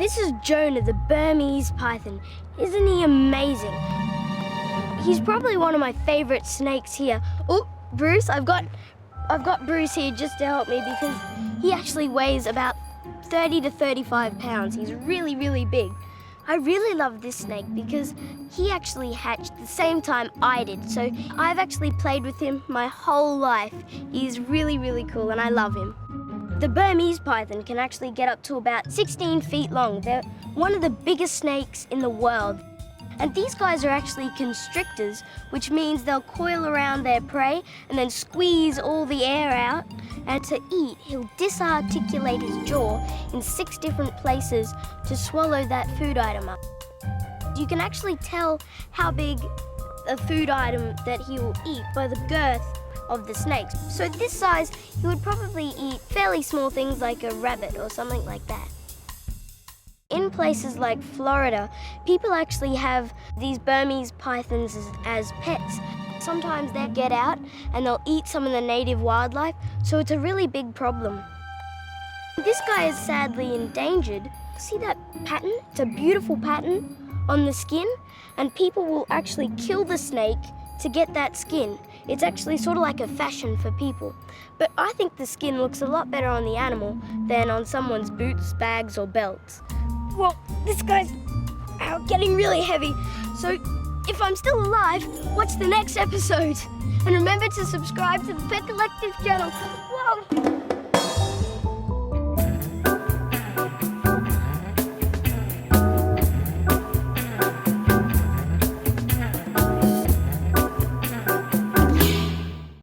This is Jonah, the Burmese python. Isn't he amazing? He's probably one of my favorite snakes here. Oh, Bruce, I've got Bruce here just to help me because he actually weighs about 30 to 35 pounds. He's really, really big. I really love this snake because he actually hatched the same time I did. So I've actually played with him my whole life. He's really, really cool and I love him. The Burmese python can actually get up to about 16 feet long. They're one of the biggest snakes in the world. And these guys are actually constrictors, which means they'll coil around their prey and then squeeze all the air out. And to eat, he'll disarticulate his jaw in 6 different places to swallow that food item up. You can actually tell how big a food item that he will eat by the girth of the snakes. So this size, he would probably eat fairly small things like a rabbit or something like that. In places like Florida, people actually have these Burmese pythons as pets. Sometimes they'll get out and they'll eat some of the native wildlife, so it's a really big problem. This guy is sadly endangered. See that pattern? It's a beautiful pattern on the skin, and people will actually kill the snake to get that skin. It's actually sort of like a fashion for people. But I think the skin looks a lot better on the animal than on someone's boots, bags, or belts. Well, this guy's getting really heavy, so if I'm still alive, watch the next episode. And remember to subscribe to the Pet Collective channel. Whoa!